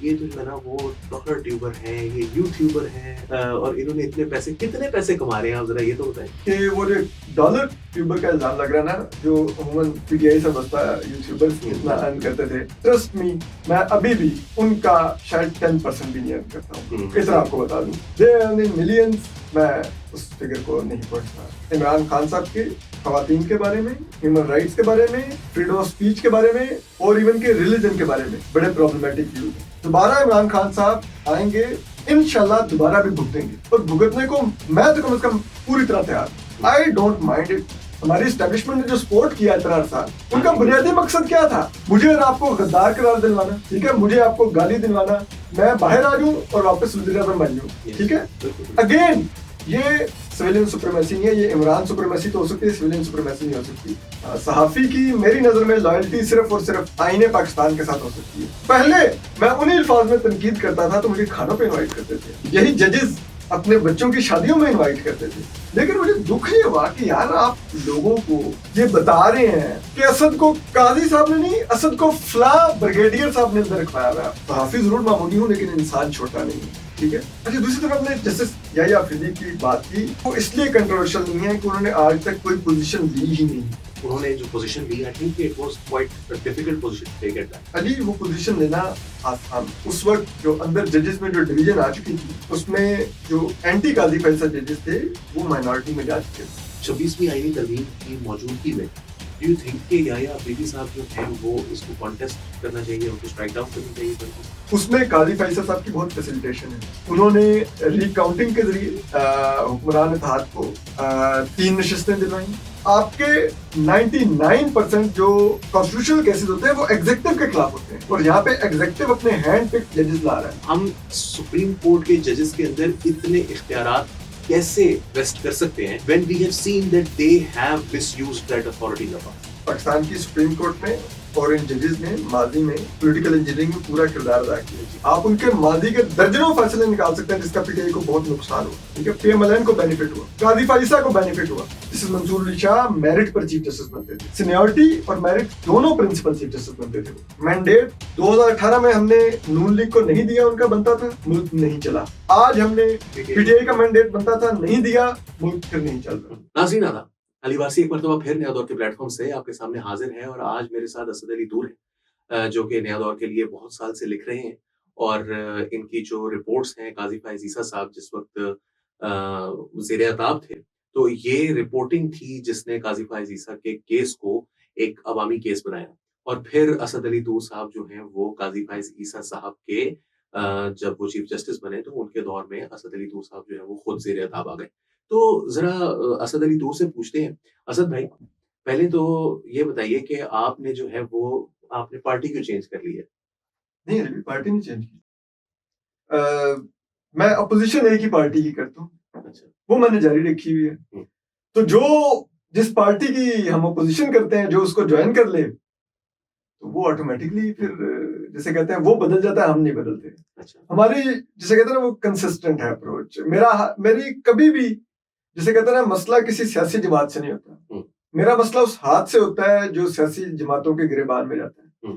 ये जो है ना वो डॉलर ट्यूबर है, ये यूट्यूबर है और इन्होंने इतने पैसे, कितने पैसे कमा रहे हैं, आप जरा ये तो बताएं। कि वो जो डॉलर ट्यूबर का इल्जाम लग रहा है ना, जो अमूमन पीटीआई से बसता है, यूट्यूबर्स कितना अर्न करते थे, ट्रस्ट मी, मैं अभी भी उनका शायद 10% भी नहीं अर्न करता हूँ। इतना आपको बता दूं, दे अर्निंग मिलियंस, मैं उस फिगर को नहीं पहुंचता। इमरान खान साहब के खवातीन के बारे में, ह्यूमन राइट्स के बारे में, फ्रीडम ऑफ स्पीच के बारे में और इवन के रिलीजन के बारे में बड़े प्रॉब्लमेटिक व्यूज हैं। दोबारा इमरान खान साहब आएंगे, इंशाल्लाह दोबारा भी भुगतेंगे, और भुगतने को मैं तो कम से कम पूरी तरह तैयार। I don't mind it. हमारी इस्टेब्लिशमेंट ने जो सपोर्ट किया इतना अरसा, उनका बुनियादी मकसद क्या था? मुझे और आपको गद्दार करार दिलवाना, ठीक है, मुझे आपको गाली दिलवाना, मैं बाहर आ जाऊं और वापस वज़ीर आज़म बन जाऊं, ठीक है। अगेन ये सिविलियन सुप्रीमेसी नहीं है, ये इमरान सुप्रीमेसी तो हो सकती है, सिविलियन सुप्रीमेसी नहीं हो सकती। सहाफी की मेरी नजर में लॉयल्टी सिर्फ और सिर्फ आईने पाकिस्तान के साथ हो सकती है। पहले मैं उन्हीं अल्फाज में तनकीद करता था तो मुझे खानों पे इनवाइट करते थे, यही जजेस अपने बच्चों की शादियों में इनवाइट करते थे। लेकिन मुझे दुख ये हुआ कि यार आप लोगों को ये बता रहे हैं कि असद को काजी साहब ने नहीं, असद को फला ब्रिगेडियर साहब ने अंदर रखवाया हुआ है। सहाफी जरूर मामूली हूँ लेकिन इंसान छोटा नहीं है, ठीक है। अच्छा, दूसरी तरफ हमने जस्टिस याह्या अफरीदी की बात की, वो इसलिए कंट्रोवर्शियल नहीं है कि उन्होंने आज तक कोई पोजीशन ली ही नहीं। उन्होंने जो पोजीशन ली, I think it was quite difficult position to take at that. Ali वो पोजीशन लेना आसान, उस वक्त जो अंदर जजेस में जो डिवीजन आ चुकी थी, उसमें जो एंटी काजी फैसला जजेस थे वो माइनॉरिटी में जा चुके थे। 26वीं आईनी तरमीम की मौजूदगी में डू यू थिंक कि याह्या अफरीदी साहब जो हैं वो इसको कॉन्टेस्ट करना चाहिए, उनको स्ट्राइक डाउन करनी चाहिए बिल्कुल? उसमें काजी फैसल साहब की बहुत फैसिलिटेशन है। उन्होंने रिकाउंटिंग के जरिए हुक्मरान इत्तेहाद को 3 नशिस्तें दिलवाई। आपके 99% जो कॉन्स्टिट्यूशनल केसेस होते हैं वो एग्जेक्टिव के खिलाफ होते हैं, और यहाँ पे एग्जेक्टिव अपने हैंड पिक जजेस ला रहा है। हम सुप्रीम कोर्ट के जजेस के अंदर इतने इख्तियारात कैसे वेस्ट कर सकते हैं when we have seen that they have misused that authority in the past? Pakistan की सुप्रीम कोर्ट में और इन जजेस ने माजी में पॉलिटिकल इंजीनियरिंग में पूरा किरदार अदा किया। आप उनके माजी के दर्जनों फैसले निकाल सकते हैं जिसका पीटीआई को बहुत नुकसान हुआ, ठीक है। पीएमएलएन को बेनिफिट हुआ, काजी फाइसा को बेनिफिट हुआ। जस्टिस मंसूर अली शाह मेरिट पर चीफ जस्टिस बनते थे, सीनियरिटी और मेरिट दोनों प्रिंसिपल चीफ जस्टिस बनते थे। मैंडेट 2018 में हमने नून लीग को नहीं दिया, उनका बनता था, मुल्क नहीं चला। आज हमने पीटीआई का मैंडेट बनता था, नहीं दिया, मुल्क फिर नहीं चल रहा। नाज़रीन आदाब, अली वासी एक मरतबा फिर नया दौर के प्लेटफॉर्म से आपके सामने हाजिर है, और आज मेरे साथ असद अली दूर है जो कि नया दौर के लिए बहुत साल से लिख रहे हैं। और इनकी जो रिपोर्ट्स हैं, काजी फायज़ ईसा साहब जिस वक्त ज़ेरे अताब थे, तो ये रिपोर्टिंग थी जिसने काजी फायज़ ईसा के केस को एक अवामी केस बनाया। और फिर असद अली दूर साहब जो हैं वो काजी फायज़ ईसा साहब के जब वो चीफ जस्टिस बने तो उनके दौर में असद अली दूर साहब जो है वो खुद ज़ेरे अताब आ गए। तो ज़रा असद अली दूर से पूछते हैं, असद भाई, पहले तो ये बताइए कि आपने जो है वो आपने पार्टी क्यों चेंज कर ली है? नहीं, अभी पार्टी नहीं चेंज की। मैं अपोजिशन एक ही पार्टी की करता हूँ, अच्छा। वो मैंने जारी रखी हुई है। तो जो जिस पार्टी की हम अपोजिशन करते हैं, जो उसको ज्वाइन कर ले, तो वो ऑटोमेटिकली फिर जैसे कहते हैं वो बदल जाता है, हम नहीं बदलते। अच्छा। हमारी जैसे कहते हैं ना वो कंसिस्टेंट है अप्रोच। मेरी कभी भी जैसे कहते हैं ना मसला किसी सियासी जमात से नहीं होता, मेरा मसला उस हाथ से होता है जो सियासी जमातों के गिरेबान में जाता है।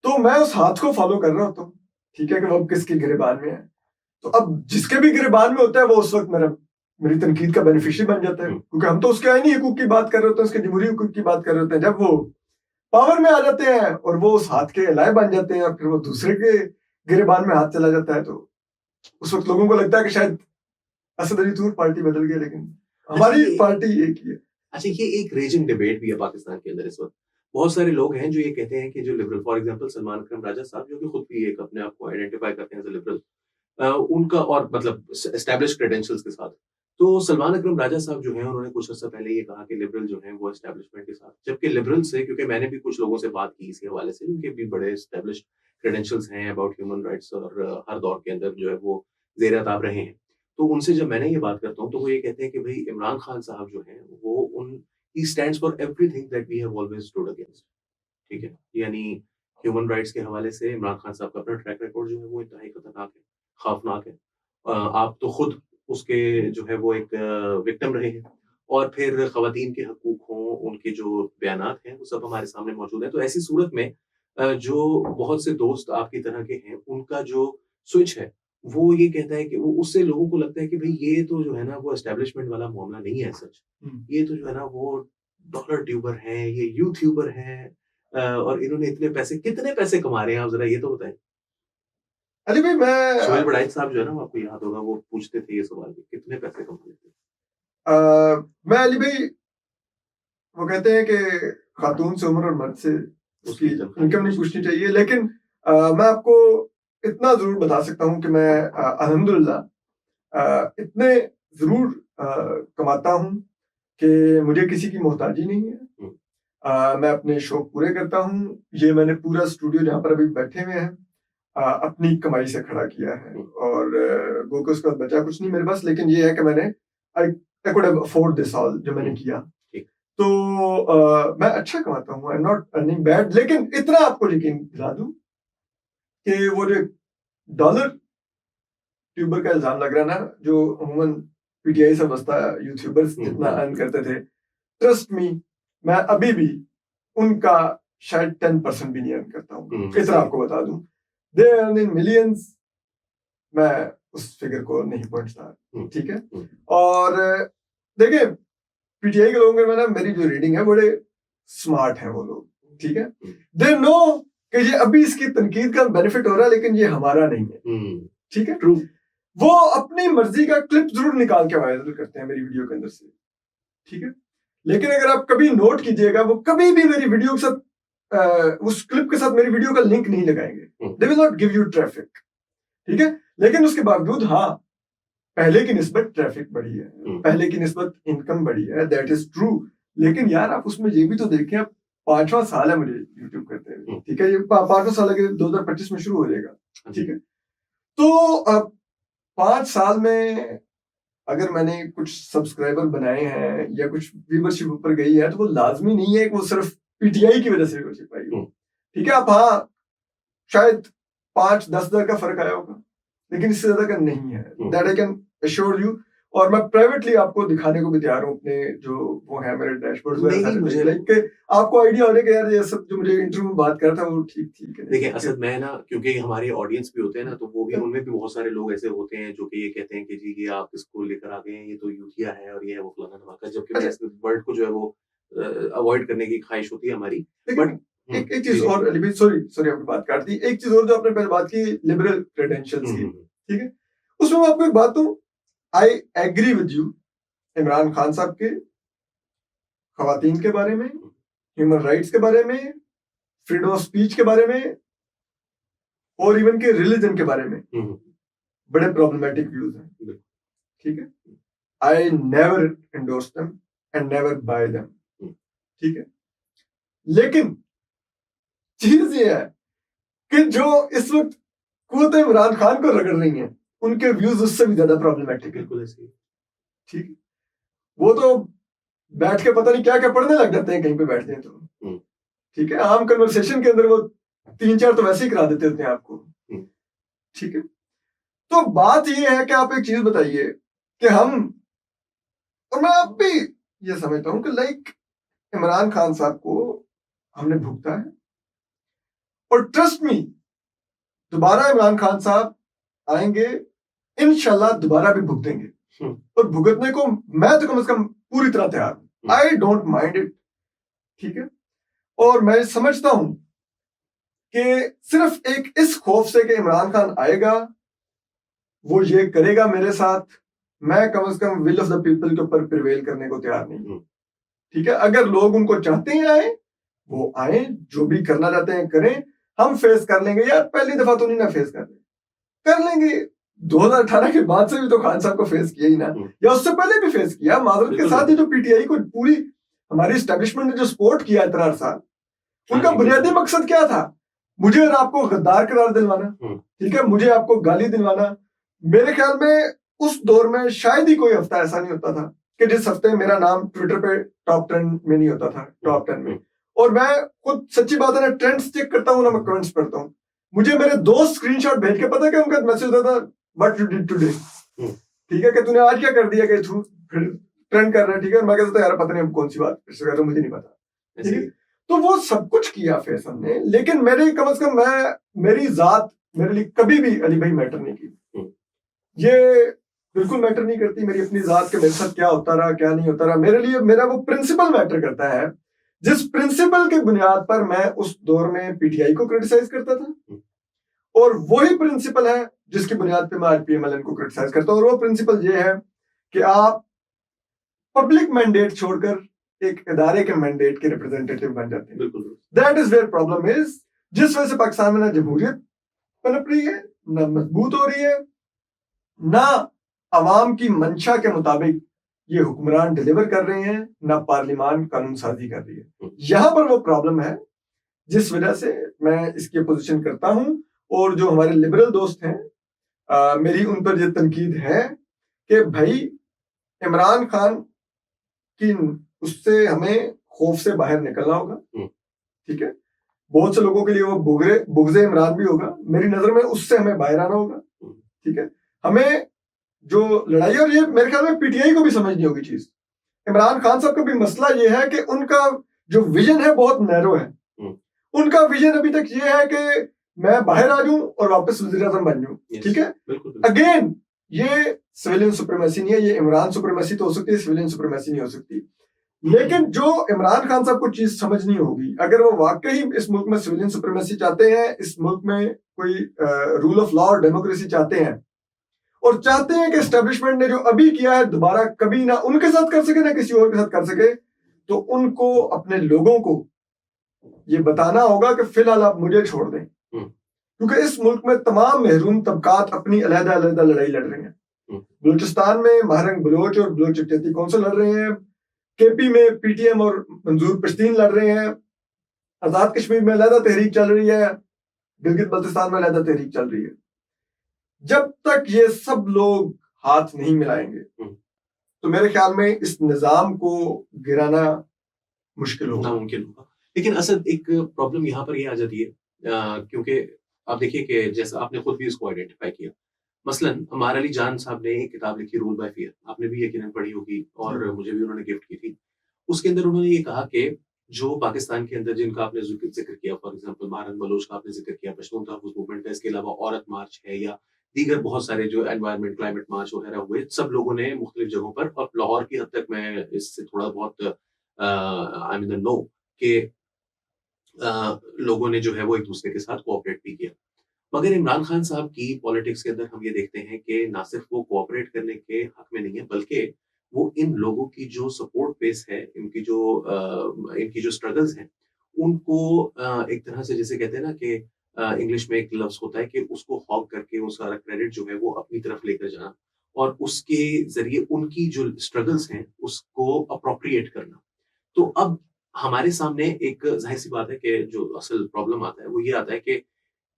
तो मैं उस हाथ को फॉलो कर रहा होता हूँ, ठीक है, कि वो किसके गिरेबान में है। तो अब जिसके भी गिरेबान में होता है वो उस वक्त मेरी तनकीद का बेनिफिशियरी बन जाता है, क्योंकि हम तो उसके आईनी हकूक की बात कर रहे होते हैं, उसके जमहूरी हकूक की बात कर रहे होते हैं। जब वो पावर में आ जाते हैं और वो उस हाथ के लाए बन जाते हैं और फिर वो दूसरे के गिरेबान में हाथ चला जाता है, तो उस वक्त लोगों को लगता है कि शायद असद अली तूर पार्टी बदल गई, लेकिन हमारी पार्टी एक ही है। अच्छा, ये एक रेजिंग डिबेट भी है पाकिस्तान के अंदर इस वक्त। बहुत सारे लोग हैं जो ये कहते हैं कि जो लिबरल, फॉर एग्जांपल सलमान अकरम राजा साहब जो कि खुद भी एक अपने आप को आइडेंटिफाई करते हैं एज अ लिबरल, उनका और मतलब एस्टैब्लिश्ड क्रेडेंशियल्स के साथ। तो सलमान अकरम राजा साहब जो हैं उन्होंने कुछ अर्सा पहले ये कहा कि लिबरल जो हैं वो एस्टैब्लिशमेंट के साथ, जबकि लिबरल से, क्योंकि मैंने भी कुछ लोगों से बात की इसी हवाले से, उनके भी बड़े एस्टैब्लिश्ड क्रेडेंशियल्स हैं अबाउट ह्यूमन राइट्स और हर दौर के अंदर जो है वो ज़ेर अताब रहे हैं। तो उनसे जब मैंने ये बात करता हूँ तो वो ये कहते हैं कि भाई इमरान खान साहब जो हैं वो उन ही stands for everything that we have always stood against. ठीक है? यानी ह्यूमन राइट्स के हवाले से इमरान खान साहब का अपना ट्रैक रिकॉर्ड जो है वो इंतहाई खतरनाक है, खौफनाक है। आप तो खुद उसके जो है वो एक विक्टिम रहे हैं, और फिर ख़वातीन के हकूक़ हों, उनके जो बयानात हैं वो सब हमारे सामने मौजूद हैं। तो ऐसी सूरत में जो बहुत से दोस्त आपकी तरह के हैं, उनका जो स्विच है, वो ये कहता है कि वो उससे लोगों को लगता है कि भई ये तो जो है ना वो एस्टेब्लिशमेंट वाला मामला नहीं है सच। ये तो जो है ना वो डॉलर ट्यूबर हैं, ये यूट्यूबर हैं और इन्होंने इतने पैसे कितने पैसे कमा रहे हैं आप ज़रा ये तो बताएँ? अली भाई सोहेल बड़ाइच साहब जो है ना, वो आपको याद होगा वो पूछते थे ये सवाल कि कितने पैसे कमा लेते हैं? मैं अली भाई, वो कहते हैं कि खातून से उम्र और मर्द से उसकी उसकी तनख्वाह इनकम नहीं पूछनी चाहिए, लेकिन मैं आपको इतना जरूर बता सकता हूँ कि मैं अल्हम्दुलिल्लाह इतने जरूर कमाता हूँ कि मुझे किसी की मोहताजी नहीं है। हुँ। मैं अपने शौक पूरे करता हूँ। ये मैंने पूरा स्टूडियो जहाँ पर अभी बैठे हुए हैं अपनी कमाई से खड़ा किया है, हुँ। और वो कि उसके बाद बचा कुछ नहीं मेरे पास, लेकिन ये है कि मैंने I could have afford this all जो मैंने किया। ठीक। तो मैं अच्छा कमाता हूँ, आई एम नॉट अर्निंग बैड, लेकिन इतना आपको यकीन दिला दूं कि वो जो डॉलर ट्यूबर का इल्जाम लग रहा है ना, जो अमूमन पीटीआई से बसता है, यूट्यूबर्स जितना अर्न करते थे, ट्रस्ट मी, मैं अभी भी उनका शायद 10% भी नहीं अर्न करता हूँ। इतना आपको बता दूं, दे अर्न इन मिलियंस, मैं उस फिगर को नहीं पहुंचता। ठीक है। और देखिए, पीटीआई के लोगों में ना मेरी जो रीडिंग है, बड़े स्मार्ट हैं वो लोग। ठीक है। दे नो कि ये अभी इसकी तनकीद का बेनिफिट हो रहा है, लेकिन ये हमारा नहीं है। ठीक है। ट्रू। वो अपनी मर्जी का क्लिप जरूर निकाल के वायरल करते हैं मेरी वीडियो के अंदर से। ठीक है। लेकिन अगर आप कभी नोट कीजिएगा, वो कभी भी मेरी वीडियो के साथ उस क्लिप के साथ मेरी वीडियो का लिंक नहीं लगाएंगे। They will not give you traffic. ठीक है। लेकिन उसके बावजूद हाँ, पहले की निस्बत ट्रैफिक बढ़ी है, पहले की निस्बत इनकम बढ़ी है, दैट इज ट्रू। लेकिन यार आप उसमें ये भी तो देखें, अब 5वां साल है मुझे यूट्यूब करते हुए। ठीक है। ये 5वां साल है, 2025 में शुरू हो जाएगा। ठीक है। तो अब 5 साल में अगर मैंने कुछ सब्सक्राइबर बनाए हैं या कुछ व्यूवरशिप ऊपर गई है, तो वो लाजमी नहीं है कि वो सिर्फ पीटीआई की वजह से व्यूवरशिप आई हो। ठीक है। आप हाँ, शायद 5-10 हजार का फर्क आया होगा, लेकिन इससे ज्यादा का नहीं है। That I can assure you. और मैं प्राइवेटली आपको दिखाने को भी तैयार हूँ अपने जो वो है मेरे डैशबोर्ड में, लाइक के आपको आइडिया होने के यार ये सब जो मुझे इंटरव्यू में बात कर रहा था वो ठीक है। देखिए असद, मैं ना क्योंकि हमारे ऑडियंस भी होते हैं ना, तो वो भी उनमें भी बहुत सारे लोग ऐसे होते हैं जो कि ये कहते हैं कि जी ये आप इसको लेकर आ गए हैं, ये तो यूथिया है और ये है वो फलाना धमाका, जबकि मैं इस वर्ड को जो है वो अवॉइड करने की ख्वाहिश होती है हमारी। बट एक चीज और अली भाई, सॉरी आपकी बात काट दी। एक चीज और जो आपने पहले बात की लिबरल क्रेडेंशियल्स की, ठीक है, उसमें मैं आपको एक बात दूं, I agree with you. Imran Khan साहब के खवातीन के बारे में, ह्यूमन राइट्स के बारे में, फ्रीडम ऑफ स्पीच के बारे में, और इवन के रिलीजन के बारे में बड़े प्रॉब्लमेटिक व्यूज हैं। ठीक है। I never endorse them and never bye them. ठीक है। लेकिन चीज ये है कि जो इस वक्त कुव्वत इमरान खान को रगड़ रही हैं, उनके व्यूज उससे भी ज्यादा प्रॉब्लमेटिक। बिल्कुल ऐसे। ठीक है। वो तो बैठ के पता नहीं क्या क्या पढ़ने लग जाते हैं कहीं पे बैठते हैं तो। ठीक है। आम कन्वर्सेशन के अंदर वो 3-4 तो वैसे ही करा देते होते हैं आपको। ठीक है। तो बात ये है कि आप एक चीज बताइए कि हम, और मैं अब भी ये समझता हूं कि लाइक इमरान खान साहब को हमने भुगता है, और ट्रस्ट मी, दोबारा इमरान खान साहब आएंगे, इंशाल्लाह दोबारा भी भुगतेंगे। और भुगतने को मैं तो कम से कम पूरी तरह तैयार हूं। I don't mind it. ठीक है। और मैं समझता हूं कि सिर्फ एक इस खौफ से कि इमरान खान आएगा, वो ये करेगा मेरे साथ, मैं कम से come will of the people के ऊपर प्रिवेल करने को तैयार नहीं हूं। ठीक है। अगर लोग उनको चाहते हैं आए, वो आए, जो भी करना चाहते हैं करें, हम फेस कर लेंगे। यार पहली दफा तो नहीं ना फेस कर लेंगे, 2018 के बाद से भी तो खान साहब को फेस किया ही ना, या उससे पहले भी फेस किया। माजरत के साथ ही जो पीटीआई को पूरी हमारी एस्टेब्लिशमेंट ने जो सपोर्ट किया इतना अरसा, उनका बुनियादी मकसद क्या था? मुझे और आपको गद्दार करार दिलवाना। ठीक है। मुझे आपको गाली दिलवाना। मेरे ख्याल में उस दौर में शायद ही कोई हफ्ता ऐसा नहीं होता था कि जिस हफ्ते मेरा नाम ट्विटर पे टॉप 10 में नहीं होता था, टॉप 10 में। और मैं खुद सच्ची बात है ना, ट्रेंड्स चेक करता हूँ ना, मैं कमेंट्स पढ़ता हूँ। मुझे मेरे दोस्त स्क्रीनशॉट भेज के, पता है क्या उनका मैसेज होता था? What you did today. ठीक है, कि तूने आज क्या कर दिया, कि तू फिर ट्रेंड कर रहा है। ठीक है। मैं कहता था यार पता नहीं अब कौन सी बात फिर से कर रहा हूं, मुझे नहीं पता। ठीक है। तो वो सब कुछ किया फैसल ने, लेकिन मेरे कम से कम मेरी जात मेरे लिए कभी भी अली भाई मैटर नहीं की। ये बिल्कुल मैटर नहीं करती मेरी अपनी जात के मेरे साथ क्या होता रहा क्या नहीं होता रहा। मेरे लिए मेरा वो प्रिंसिपल मैटर करता है, जिस प्रिंसिपल के बुनियाद पर मैं उस दौर में पीटीआई को क्रिटिसाइज करता था, और वही प्रिंसिपल है जिसकी बुनियाद पे मैं आज पीएमएलएन को क्रिटिसाइज करता हूँ। और वो प्रिंसिपल ये है कि आप पब्लिक मैंडेट छोड़कर एक इदारे के मैंडेट के रिप्रेजेंटेटिव बन जाते हैं। That is where problem is, जिस वजह से पाकिस्तान में ना जमहूरियत पनप रही है, ना मजबूत हो रही है, ना अवाम की मंशा के मुताबिक ये हुक्मरान डिलीवर कर रहे हैं, ना पार्लियामान कानून साजी कर रही है। यहां पर वो प्रॉब्लम है जिस वजह से मैं इसकी अपोजिशन करता हूं। और जो हमारे लिबरल दोस्त हैं, मेरी उन पर यह तनकीद है कि भाई इमरान खान की उससे हमें खौफ से बाहर निकलना होगा। ठीक है, बहुत से लोगों के लिए वो बुगज़े इमरान भी होगा, मेरी नजर में उससे हमें बाहर आना होगा। ठीक है, हमें जो लड़ाई, और ये मेरे ख्याल में पीटीआई को भी समझनी होगी चीज। इमरान खान साहब का भी मसला ये है कि उनका जो विजन है बहुत नैरो है। उनका विजन अभी तक ये है कि मैं बाहर आ जाऊं और वापस वजीर आजम बन जाऊं। ठीक है, अगेन ये सिविलियन सुप्रीमेसी नहीं है, ये इमरान सुप्रीमेसी तो हो सकती है, सिविलियन सुप्रीमेसी नहीं हो सकती। लेकिन जो इमरान खान साहब को चीज समझनी होगी, अगर वो वाकई इस मुल्क में सिविलियन सुप्रीमेसी चाहते हैं, इस मुल्क में कोई रूल ऑफ लॉ और डेमोक्रेसी चाहते हैं, और चाहते हैं कि एस्टेब्लिशमेंट ने जो अभी किया है दोबारा कभी ना उनके साथ कर सके ना किसी और के साथ कर सके, तो उनको अपने लोगों को ये बताना होगा कि फिलहाल आप मुझे छोड़ दें, क्योंकि इस मुल्क में तमाम महरूम तबकात अपनी अलग अलग लड़ाई लड़ रहे हैं। बलूचिस्तान में महारंग बलोच और बलोच इत्तेहादी कौंसिल लड़ रहे हैं, केपी में पीटीएम और मंजूर पश्तीन लड़ रहे हैं, आजाद कश्मीर में अलहदा तहरीक चल रही है, गिलगित बल्तिस्तान में अलहदा तहरीक चल रही है। जब तक ये सब लोग हाथ नहीं मिलाएंगे तो मेरे ख्याल में इस निजाम को गिराना मुश्किल होगा, नामुमकिन होगा। लेकिन असल एक प्रॉब्लम यहाँ पर ये आ जाती है, क्योंकि आप देखिए कि जैसा आपने खुद भी इसको आइडेंटिफाई किया, मसलन हमारे अली जान साहब ने एक किताब लिखी रूल बाय फियर, आपने भी यकीनन पढ़ी होगी और मुझे भी उन्होंने गिफ्ट की थी। उसके अंदर उन्होंने ये कहा कि जो पाकिस्तान के अंदर जिनका आपने जिक्र किया, फॉर एग्जांपल महारंग बलोच का आपने जिक्र किया, पश्तून तहफ़्फ़ुज़ मूवमेंट है, इसके अलावा औरत मार्च है, या दीगर बहुत सारे जो एनवायरनमेंट क्लाइमेट मार्च वगैरह हुए, सब लोगों ने मुख्तलिफ जगहों पर, और लाहौर की हद तक मैं इससे थोड़ा बहुत आई मीन नो कि लोगों ने जो है वो एक दूसरे के साथ कोऑपरेट भी किया। मगर इमरान खान साहब की पॉलिटिक्स के अंदर हम ये देखते हैं कि ना सिर्फ वो कोऑपरेट करने के हक में नहीं है, बल्कि वो इन लोगों की जो सपोर्ट बेस है, इनकी जो स्ट्रगल्स हैं, उनको एक तरह से जिसे कहते हैं ना कि इंग्लिश में एक लफ्ज होता है कि उसको हॉग करके वो सारा क्रेडिट जो है वो अपनी तरफ लेकर जाना, और उसके जरिए उनकी जो स्ट्रगल्स हैं उसको अप्रोप्रिएट करना। तो अब हमारे सामने एक जाहिर सी बात है कि जो असल प्रॉब्लम आता है वो ये आता है कि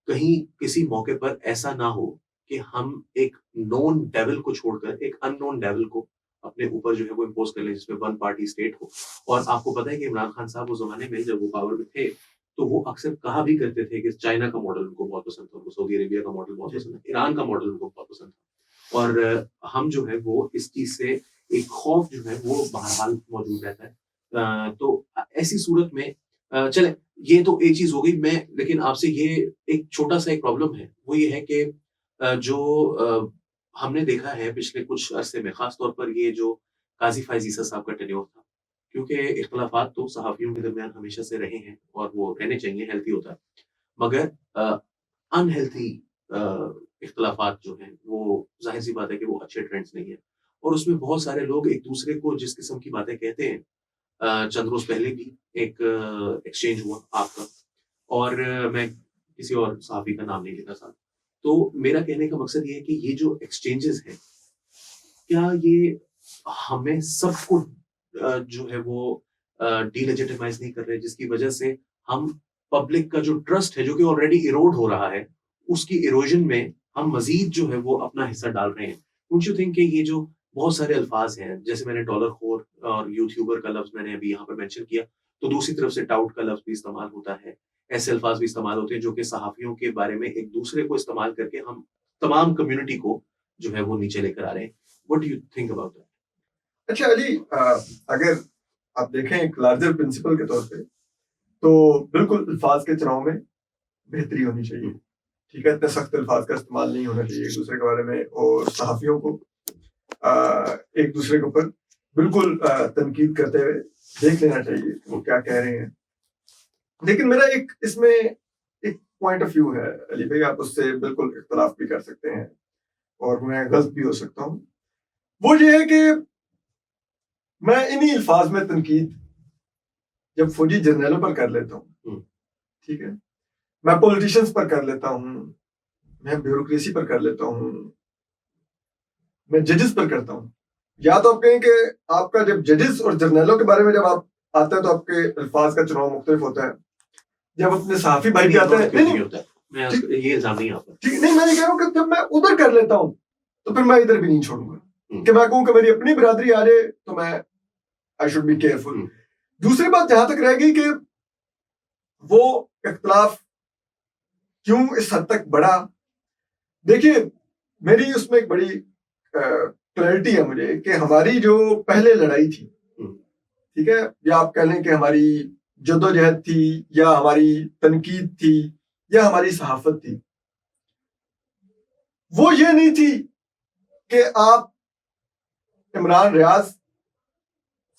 कहीं किसी मौके पर ऐसा ना हो कि हम एक नोन डेविल को छोड़कर एक अननोन डेविल को अपने ऊपर जो है वो इम्पोज कर लें, जिसमें वन पार्टी स्टेट हो। और आपको पता है कि इमरान खान साहब उस जमाने में जब वो पावर में थे, तो वो अक्सर कहा भी करते थे कि चाइना का मॉडल उनको बहुत पसंद था, उनको सऊदी अरेबिया का मॉडल बहुत पसंद है, ईरान का मॉडल उनको बहुत पसंद था। और हम जो है वो इस चीज से एक खौफ जो है वो बहरहाल मौजूद रहता है। तो ऐसी सूरत में चले, ये तो एक चीज हो गई। मैं लेकिन आपसे ये एक छोटा सा एक प्रॉब्लम है, वो ये है कि जो हमने देखा है पिछले कुछ अरसे में, खास तौर पर ये जो काजी फायज ईसा साहब का टेन्योर था, क्योंकि इख्तलाफात तो सहाफियों के दरमियान हमेशा से रहे हैं और वो रहने चाहिए, हेल्थी होता है, मगर अनहेल्थी इख्तलाफात जो हैं वो जाहिर सी बात है कि वो अच्छे ट्रेंड्स नहीं है। और उसमें बहुत सारे लोग एक दूसरे को जिस किस्म की बातें कहते हैं, चंद रोज पहले भी एक एक्सचेंज हुआ आपका, और मैं किसी और सहाफी का नाम नहीं लेना चाहता। तो मेरा कहने का मकसद ये है कि ये जो एक्सचेंजेस हैं, क्या ये हमें सबको जो है वो डीलेजिटिमाइज नहीं कर रहे, जिसकी वजह से हम पब्लिक का जो ट्रस्ट है, जो कि ऑलरेडी इरोड हो रहा है, उसकी इरोजन में हम मजीद जो है वो अपना हिस्सा डाल रहे हैं। डोंट यू थिंक कि ये जो बहुत सारे अल्फाज हैं, जैसे मैंने डॉलर खोर और यूट्यूबर का लफ्ज मैंने अभी यहाँ पर मेंशन किया, तो दूसरी तरफ से टाउट का लफ्ज भी इस्तेमाल होता है, ऐसे अल्फाज भी इस्तेमाल होते हैं जो कि सहाफियों के बारे में एक दूसरे को इस्तेमाल करके हम तमाम कम्युनिटी को जो है वो नीचे लेकर आ रहे हैं। What do you think about that? अच्छा अली, अगर आप देखें एक लार्जर प्रिंसिपल के तौर पे, तो बिल्कुल अल्फाज के चुनाव में बेहतरी होनी चाहिए, ठीक है, इतने सख्त अल्फाज का इस्तेमाल नहीं होना चाहिए एक दूसरे के बारे में, और सहाफियों को एक दूसरे के ऊपर बिल्कुल तनकीद करते हुए देख लेना चाहिए वो क्या कह रहे हैं। लेकिन मेरा एक इसमें एक पॉइंट ऑफ व्यू है अली भाई, आप उससे बिल्कुल इख्तलाफ भी कर सकते हैं और मैं गलत भी हो सकता हूँ। वो ये है कि मैं इन्हीं अल्फाज में तनकीद जब फौजी जर्नलों पर कर लेता हूँ, ठीक है, मैं पॉलिटिशियंस पर कर लेता हूँ, मैं ब्यूरोक्रेसी पर कर लेता हूँ, मैं जजेस पर करता हूँ, या तो आप कहें कि आपका जब जजेस और जर्नलों के बारे में जब आप आते हैं तो आपके अल्फाज का चुनाव मुख्तलिफ होता है। जब अपने सहाफी भाई भी आते हैं, नहीं होता है, मैं ये इल्जाम नहीं आता, ठीक नहीं, मैं ये कह रहा हूँ कि जब मैं उधर कर लेता हूँ तो फिर मैं इधर भी नहीं छोड़ूंगा कि मैं कहूँ कि मेरी अपनी बिरादरी आ जाए तो मैं आई शुड बी केयरफुल। दूसरी बात जहां तक रहेगी कि वो इख्तलाफ क्यों इस हद तक बढ़ा, देखिए मेरी उसमें एक बड़ी क्लैरिटी है मुझे कि हमारी जो पहले लड़ाई थी, ठीक है, या आप कह लें कि हमारी जद्दोजहद थी या हमारी तनकीद थी या हमारी सहाफत थी, वो ये नहीं थी कि आप इमरान रियाज,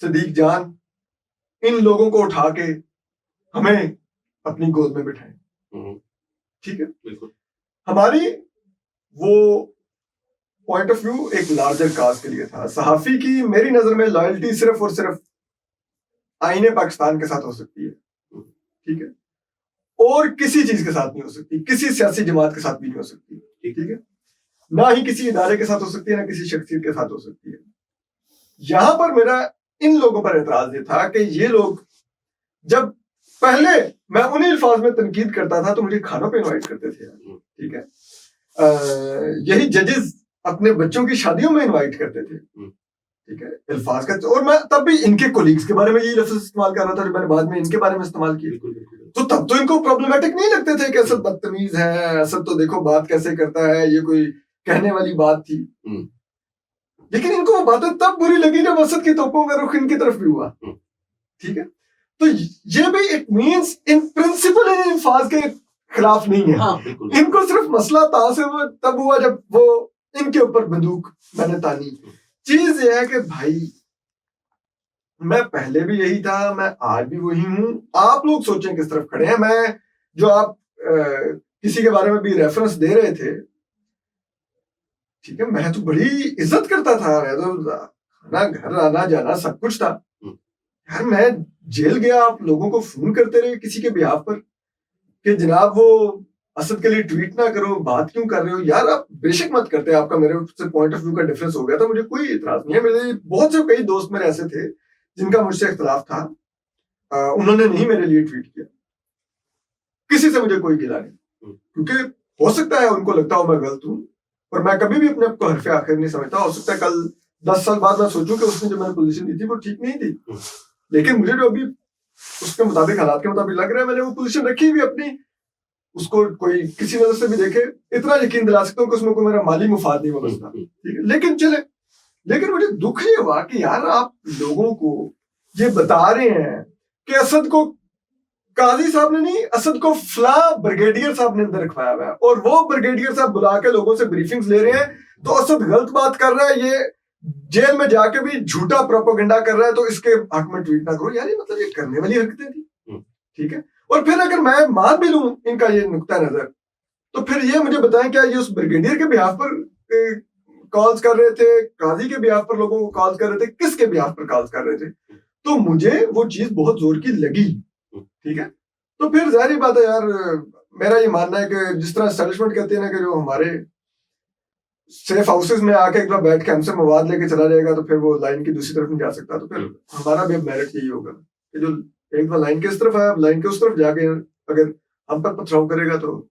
सदीक जान, इन लोगों को उठा के हमें अपनी गोद में बिठाएं, ठीक है, बिल्कुल। हमारी वो पॉइंट ऑफ व्यू एक लार्जर काज के लिए था। सहाफी की मेरी नजर में लॉयल्टी सिर्फ और सिर्फ आईने पाकिस्तान के साथ हो सकती है, ठीक है, और किसी चीज के साथ नहीं हो सकती, किसी सियासी जमात के साथ भी नहीं हो सकती, ठीक है, ना ही किसी इदारे के साथ हो सकती है, ना किसी शख्सियत के साथ हो सकती है। यहां पर मेरा इन लोगों पर एतराज ये था कि ये लोग, जब पहले मैं उन्हीं अल्फाज में तनकीद करता था तो मुझे खानों पे इनवाइट करते थे, ठीक है, यही जजेस अपने बच्चों की शादियों में इनवाइट करते थे, ठीक है, अल्फाज का, और मैं तब भी इनके कोलीग्स के बारे में यही लफ्ज इस्तेमाल कर रहा था जो मैंने बाद में इनके बारे में इस्तेमाल किए, तो तब तो इनको प्रॉब्लमेटिक नहीं लगते थे कि असद बदतमीज है, असद तो देखो बात कैसे करता है, ये कोई कहने वाली बात थी। लेकिन इनको वो बातें तब बुरी लगी जब असद की तोपों का रुख इनकी तरफ भी हुआ, ठीक है, तो ये भी इट मींस इन प्रिंसिपल इन अल्फाज के खिलाफ नहीं है। हाँ, इनको सिर्फ मसला तब हुआ जब वो इनके ऊपर बंदूक मैंने तानी। चीज ये है कि भाई मैं पहले भी यही था, मैं आज भी वही हूं, आप लोग सोचें किस तरफ खड़े हैं। मैं जो आप किसी के बारे में भी रेफरेंस दे रहे थे, ठीक है, मैं तो बड़ी इज्जत करता था, मैं तो खाना घर आना जाना सब कुछ था यार, मैं जेल गया, आप लोगों को फोन करते रहे किसी के बिहाफ पर कि जनाब वो असद के लिए ट्वीट ना करो, बात क्यों कर रहे हो यार, आप बेशक मत करते, आपका मेरे से पॉइंट ऑफ व्यू का डिफरेंस हो गया था, मुझे कोई इतराज नहीं है। मेरे बहुत से कई दोस्त मेरे ऐसे थे जिनका मुझसे इख्तलाफ था, उन्होंने नहीं मेरे लिए ट्वीट किया, किसी से मुझे कोई गिला नहीं, क्योंकि हो सकता है उनको लगता हो मैं गलत हूं, और मैं कभी भी अपने आप को हरफ आखिर नहीं समझता। हो सकता है कल 10 साल बाद मैं सोचूं कि उसने जो मैंने पोजीशन दी थी वो ठीक नहीं थी, लेकिन मुझे जो अभी उसके मुताबिक, हालात के मुताबिक लग रहा है, मैंने वो पोजीशन रखी भी अपनी, उसको कोई किसी नजर से भी देखे इतना यकीन दिला सकता हूँ कि उसमें कोई मेरा माली मुफाद नहीं बचता, ठीक है, लेकिन चले। लेकिन मुझे दुख ये हुआ कि यार आप लोगों को ये बता रहे हैं कि असद को काजी साहब ने नहीं, असद को फला ब्रिगेडियर साहब ने अंदर रखवाया हुआ है, और वो ब्रिगेडियर साहब बुला के लोगों से ब्रीफिंग्स ले रहे हैं, तो असद गलत बात कर रहा है, ये जेल में जाके भी झूठा प्रोपेगेंडा कर रहा है, तो इसके हक में ट्वीट ना करो। यार ये मतलब ये करने वाली हरकतें थी, ठीक है। और फिर अगर मैं मान भी लूं इनका ये नुक्ता नजर, तो फिर ये मुझे बताएं क्या ये उस ब्रिगेडियर के बिहाफ पर कॉल्स कर रहे थे, काजी के बिहाफ पर लोगों को कॉल्स कर रहे थे, किसके बिहाफ पर कॉल्स कर रहे थे? तो मुझे वो चीज बहुत जोर की लगी, ठीक है। तो फिर जाहिर बात है यार, मेरा ये मानना है कि जिस तरह एस्टैब्लिशमेंट कहते हैं ना कि जो हमारे सेफ हाउसेस में आके एक बार बैठ के हमसे मवाद लेके चला जाएगा तो फिर वो लाइन की दूसरी तरफ नहीं जा सकता, तो फिर हमारा भी अब मेरिट यही होगा कि जो एक बार लाइन के इस तरफ है, लाइन के उस तरफ जाके अगर हम पर पथराव करेगा तो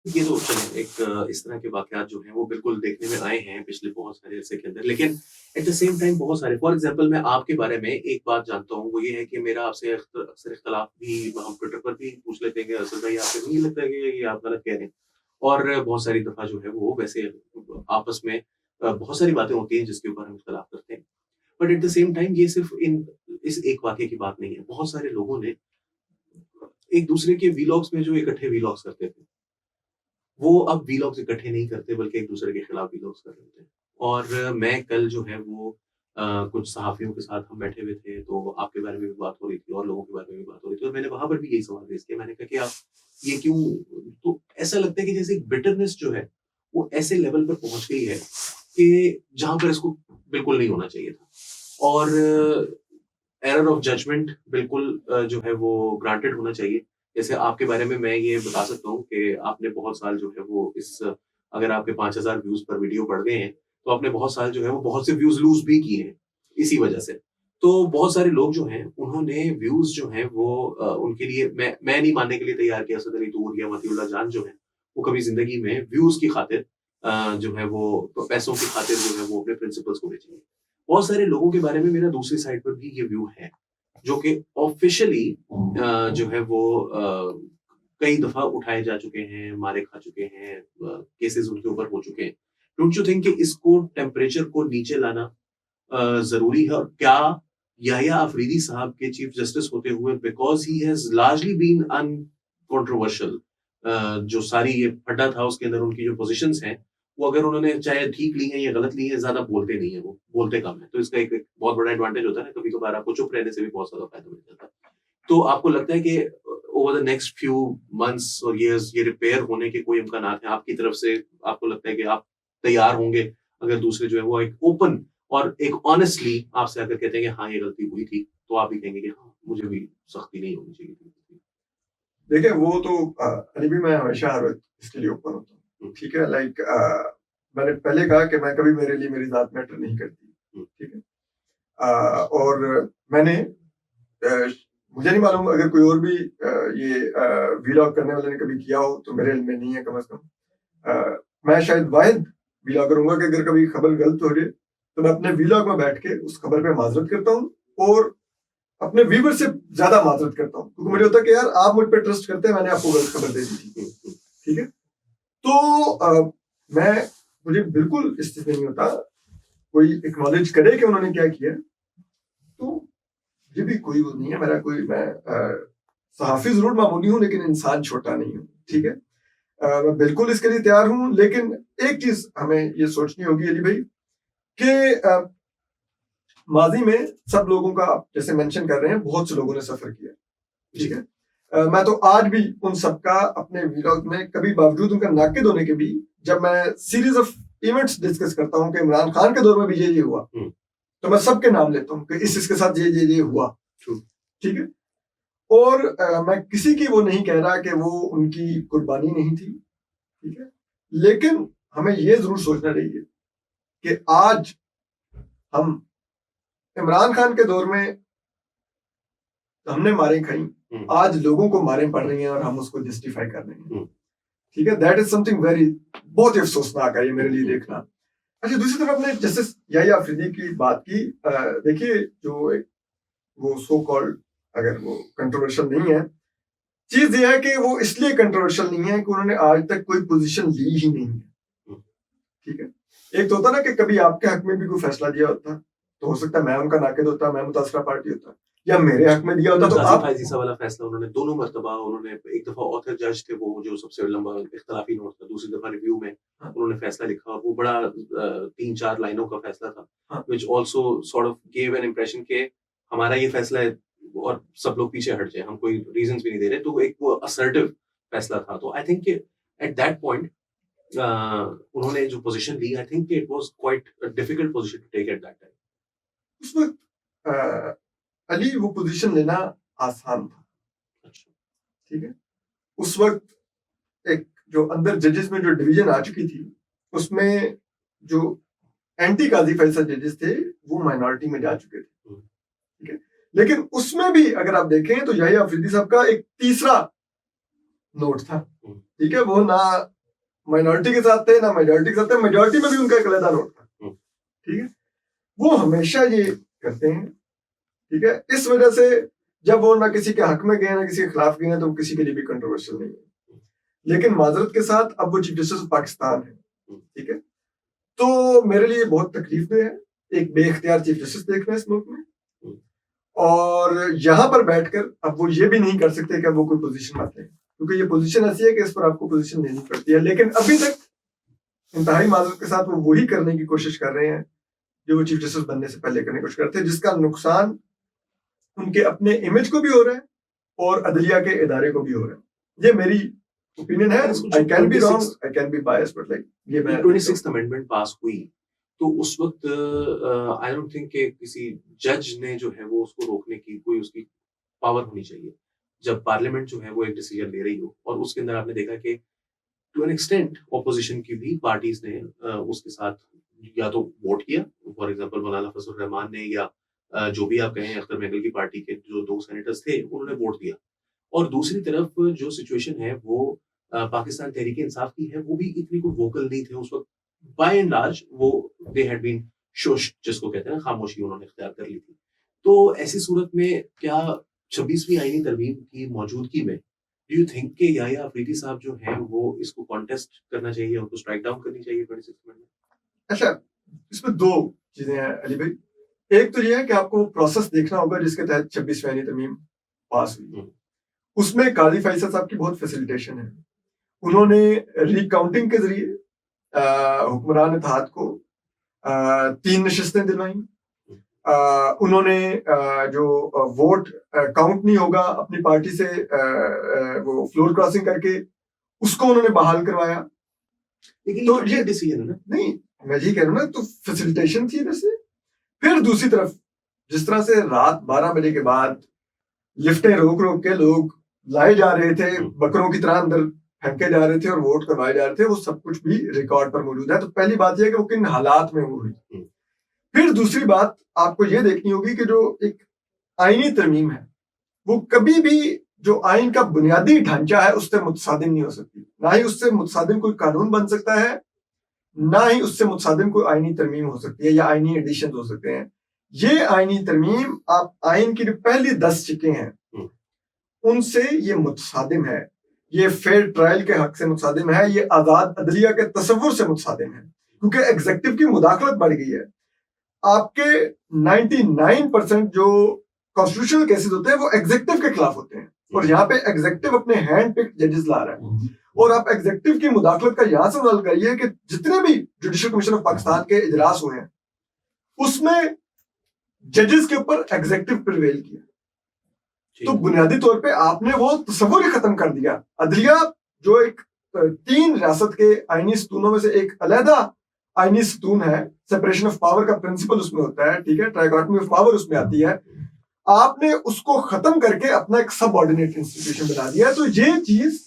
ये तो एक इस तरह के वाकयात जो हैं वो बिल्कुल देखने में आए हैं पिछले बहुत सारे अरसे के अंदर, लेकिन एट द सेम टाइम बहुत सारे, फॉर एग्जांपल मैं आपके बारे में एक बात जानता हूँ, वो ये है कि मेरा आपसे अक्सर इख्तलाफ भी हम ट्विटर पर भी पूछ लेते हैं कि असद भाई आपको नहीं लगता कि ये आप गलत कह रहे हैं, और बहुत सारी दफा जो है वो वैसे आपस में बहुत सारी बातें होती हैं जिसके ऊपर हम इख्तलाफ करते हैं, but at the same time ये सिर्फ इस एक वाकये की बात नहीं है। बहुत सारे लोगों ने एक दूसरे के वीलॉग्स में जो इकट्ठे वीलॉग्स करते थे, वो अब वीलॉग्स इकट्ठे नहीं करते बल्कि एक दूसरे के खिलाफ वीलॉग्स कर रहे होते हैं। और मैं कल जो है वो कुछ सहाफ़ियों के साथ हम बैठे हुए थे, तो आपके बारे में भी बात हो रही थी और लोगों के बारे में भी बात हो रही थी और मैंने वहाँ पर भी यही सवाल रेज़ किया। मैंने कहा कि आप ये क्यों, तो ऐसा लगता है कि जैसे एक बिटरनेस जो है, वो ऐसे लेवल पर पहुँच गई है कि जहाँ पर इसको बिल्कुल नहीं होना चाहिए था। और एरर ऑफ जजमेंट बिल्कुल जो है वो ग्रांटेड होना चाहिए। जैसे आपके बारे में मैं ये बता सकता हूँ कि आपने बहुत साल जो है वो इस, अगर आपके 5,000 व्यूज़ पर वीडियो बढ़ गए हैं, तो आपने बहुत साल जो है वो बहुत से व्यूज़ लूज़ भी किए हैं, इसी वजह से। तो बहुत सारे लोग जो हैं, उन्होंने व्यूज़ जो हैं वो उनके लिए मैं नहीं मानने के लिए तैयार कि असद अली दूर या मतीउल्लाह जान जो हैं, वो कभी ज़िंदगी में व्यूज़ की खातिर जो है वो पैसों की खातिर जो है वो अपने प्रिंसिपल्स को बेचेंगे। बहुत सारे लोगों के बारे में मेरा दूसरी साइड पर भी ये व्यू है, जो कि ऑफिशियली जो है वो कई दफा उठाए जा चुके हैं, मारे खा चुके हैं, केसेस उनके ऊपर हो चुके हैं। डोंट यू थिंक कि इसको, टेम्परेचर को नीचे लाना जरूरी है? और क्या याहिया अफरीदी साहब के चीफ जस्टिस होते हुए, because he has largely been uncontroversial, जो सारी ये फटा था उसके अंदर उनकी जो पोजीशंस हैं, वो अगर उन्होंने चाहे ठीक ली है या गलत ली है, ज्यादा बोलते नहीं है, वो बोलते कम है, तो इसका एक बहुत बड़ा एडवांटेज होता है ना, कभी कभार आपको चुप रहने से भी बहुत ज्यादा फायदा मिल जाता है। तो आपको लगता है कि over the next few months और ईयर्स ये रिपेयर होने के कोई इम्कानात है आपकी तरफ से? आपको लगता है कि आप तैयार होंगे अगर दूसरे जो है वो एक ओपन और एक ऑनेस्टली आपसे अगर कहते हैं कि हाँ ये गलती हुई थी, तो आप भी कहेंगे कि हाँ मुझे भी सख्ती नहीं होनी चाहिए थी? देखिए वो तो अभी भी मैं हमेशा हर वक्त इसके लिए ओपन होता हूँ, ठीक है। लाइक मैंने पहले कहा कि मैं कभी मेरे लिए मेरी जात मैटर नहीं करती, ठीक है। और मैंने मुझे नहीं मालूम अगर कोई और भी ये वीलॉग करने वाले ने कभी किया हो, तो मेरे इल्म में नहीं है कम से कम। मैं शायद वाहिद वीलॉगर हूँगा कि अगर कभी खबर गलत हो जाए तो मैं अपने वीलॉग में बैठ के उस खबर पे माजरत करता हूँ और अपने व्यूवर से ज्यादा माजरत करता हूँ, क्योंकि मुझे होता है कि यार आप मुझ पे ट्रस्ट करते हैं, मैंने आपको गलत खबर दे दी थी, ठीक है। तो मैं मुझे बिल्कुल इस चीज में नहीं होता, कोई एक्नॉलेज करे कि उन्होंने क्या किया, तो ये भी कोई वो नहीं है मेरा कोई, मैं सहाफी जरूर मामूली हूँ लेकिन इंसान छोटा नहीं हूँ, ठीक है। मैं बिल्कुल इसके लिए तैयार हूँ, लेकिन एक चीज हमें ये सोचनी होगी अली भाई कि माजी में सब लोगों का, आप जैसे मेंशन कर रहे हैं, बहुत से लोगों ने सफर किया, ठीक है। मैं तो आज भी उन सबका अपने वीलॉग में, कभी बावजूद उनका नाकिद होने के भी, जब मैं सीरीज ऑफ इवेंट्स डिस्कस करता हूँ कि इमरान खान के दौर में भी ये हुआ, तो मैं सबके नाम लेता हूँ कि इसके साथ ये हुआ, ठीक है। और मैं किसी की वो नहीं कह रहा कि वो उनकी कुर्बानी नहीं थी, ठीक है। लेकिन हमें ये जरूर सोचना चाहिए कि आज हम इमरान खान के दौर में हमने मारे खाई, आज लोगों को मारे पड़ रही हैं और हम उसको जस्टिफाई कर रहे हैं, ठीक है। दैट इज समथिंग वेरी, बहुत ही अफसोसनाक है ये मेरे लिए देखना। अच्छा, दूसरी तरफ आपने जस्टिस याहिया अफरीदी की बात की, देखिए जो वो सो कॉल्ड, अगर वो कंट्रोवर्शियल नहीं है, चीज ये है कि वो इसलिए कंट्रोवर्शियल नहीं है कि उन्होंने आज तक कोई पोजीशन ली ही नहीं है, ठीक है। एक तो होता ना कि कभी आपके हक में भी कोई फैसला दिया होता, तो हो सकता है मैं उनका नाकिद होता, मैं मुतासरा पार्टी होता, या मेरे हक में दिया होता तो आप फाइजीसा वाला फैसला उन्होंने दोनों मर्तबा, उन्होंने एक दफा ऑथर जज थे वो जो सबसे लंबा इख्तलाफी नोट था, दूसरी दफा रिव्यू में उन्होंने फैसला लिखा और वो बड़ा 3-4 लाइनों का फैसला था, which also sort of give an impression के हमारा ये फैसला है और सब लोग पीछे हट जाए, हम कोई रीजंस भी नहीं दे रहे, तो एक वो असर्टिव फैसला था। तो I think at that point उन्होंने जो पोजीशन ली, I think it was quite a difficult position to take at that time. उस वक्त अली वो पोजीशन लेना आसान था, अच्छा, ठीक है। उस वक्त एक जो अंदर जजेस में जो डिवीजन आ चुकी थी, उसमें जो एंटी काजी फैसला जजेस थे वो माइनॉरिटी में जा चुके थे, ठीक है। लेकिन उसमें भी अगर आप देखें तो याहिया अफरीदी साहब का एक तीसरा नोट था, ठीक है। वो ना माइनॉरिटी के साथ थे ना मेजॉरिटी के साथ थे, मेजॉरिटी में भी उनका एक अलग नोट था, ठीक है। वो हमेशा ये करते हैं, ठीक है। इस वजह से जब वो ना किसी के हक में गए ना किसी के खिलाफ गए, तो किसी के लिए भी कंट्रोवर्शियल नहीं है। लेकिन माजरत के साथ अब वो चीफ जस्टिस पाकिस्तान है, ठीक है। तो मेरे लिए बहुत तकलीफ में है एक बेख्तियार चीफ जस्टिस देखना इस मुल्क में, और यहाँ पर बैठकर अब वो ये भी नहीं कर सकते कि अब वो कोई पोजीशन मत लें, क्योंकि ये पोजीशन ऐसी है कि इस पर आपको पोजीशन लेनी पड़ती है। लेकिन अभी तक इंतहाई माजरत के साथ वो वही करने की कोशिश कर रहे हैं जो वो चीफ जस्टिस बनने से पहले करने की कोशिश करते हैं, जिसका नुकसान उनके अपने इमेज को भी हो रहा है और अदलिया के इदारे को भी हो रहा है। ये मेरी ओपिनियन है। I can be wrong, I can be biased, but like ये मैं 26th अमेंडमेंट पास हुई तो उस वक्त आई डोंट थिंक कि किसी जज ने जो है वो उसको रोकने की कोई उसकी पावर होनी चाहिए। जब पार्लियामेंट जो है वो एक डिसीजन ले रही हो और उसके अंदर आपने देखा कि टू एन एक्सटेंट ऑपोजिशन की भी पार्टीज ने उसके साथ या तो वोट किया, फॉर एग्जांपल मौलाना फजल रहमान ने या जो भी आप कहें अख्तर महंगल की पार्टी के जो 2 सेनेटर्स थे उन्होंने वोट दिया। और दूसरी तरफ जो सिचुएशन है वो पाकिस्तान तहरीक इंसाफ की है, वो भी इतनी कोई वोकल नहीं थे उस वक्त। बाय एंड लार्ज वो दे हैड बीन शोश, जिसको कहते हैं ना, खामोशी उन्होंने इख्तियार कर ली थी। तो ऐसी सूरत में क्या 26वीं आईनी तरमीम की मौजूदगी में डू यू थिंक कि याह्या अफरीदी साहब जो हैं वो इसको कॉन्टेस्ट करना चाहिए, उनको स्ट्राइक डाउन करनी चाहिए 26 में? अच्छा, इसमें 2 चीजें हैं अली भाई। एक तो ये है कि आपको प्रोसेस देखना होगा जिसके तहत 26वीं आईनी तरमीम पास हुई। उसमें काजी फैसल साहब की बहुत फैसिलिटेशन है। उन्होंने रिकाउंटिंग के जरिए हुक्मरान इत्तेहाद को 3 नशिस्तें दिलवाई। उन्होंने जो वोट काउंट नहीं होगा अपनी पार्टी से वो फ्लोर क्रॉसिंग करके उसको उन्होंने बहाल करवाया। लेकिन तो ये डिसीजन है ना? नहीं, मैं यही कह रहा हूँ ना, तो फैसिलिटेशन थी इधर से। फिर दूसरी तरफ जिस तरह से रात 12 बजे के बाद लिफ्टें रोक रोक के लोग लाए जा रहे थे, बकरों की तरह अंदर फेंके जा रहे थे और वोट करवाए जा रहे थे, वो सब कुछ भी रिकॉर्ड पर मौजूद है। तो पहली बात यह है कि वो किन हालात में हुई। फिर दूसरी बात आपको ये देखनी होगी कि जो एक आईनी तरमीम है वो कभी भी जो आइन का बुनियादी ढांचा है उससे मुतसादिम नहीं हो सकती। ना ही उससे मुतसादिम कोई कानून बन सकता है, ना ही उससे मुतसादिम कोई आईनी तरमीम हो सकती है या आईनी एडिशन हो सकते हैं। ये आईनी तरमीम आप आइन की जो पहली 10 शिकें हैं उनसे ये मुतसादिम है, ये फेयर ट्रायल के हक से मुतसादिम है, ये आजाद अदलिया के तसव्वुर से मुतसादिम है, क्योंकि एग्जेक्टिव की मुदाखलत बढ़ गई है। आपके 99% जो कॉन्स्टिट्यूशनल केसेस होते हैं वो एग्जेक्टिव के खिलाफ होते हैं और यहाँ पे एग्जेक्टिव अपने हैंड पिक्ड जजेस ला रहा है। और आप एग्जेक्टिव की मुदाखलत का यहां से नजर करिए कि जितने भी जुडिशल कमीशन ऑफ पाकिस्तान के इजलास हुए हैं उसमें जजेस के ऊपर एग्जेक्टिव प्रिवेल किया। तो बुनियादी तौर पे आपने वो तस्वुर ही खत्म कर दिया। अदलिया जो एक 3 रियासत के आईनी सतूनों में से एक अलहदा आईनी सतून है, सेपरेशन ऑफ पावर का प्रिंसिपल उसमें होता है, ठीक है, ट्राइकॉटमी ऑफ पावर उसमें आती है, आपने उसको खत्म करके अपना एक सबऑर्डिनेट इंस्टीट्यूशन बना दिया। तो ये चीज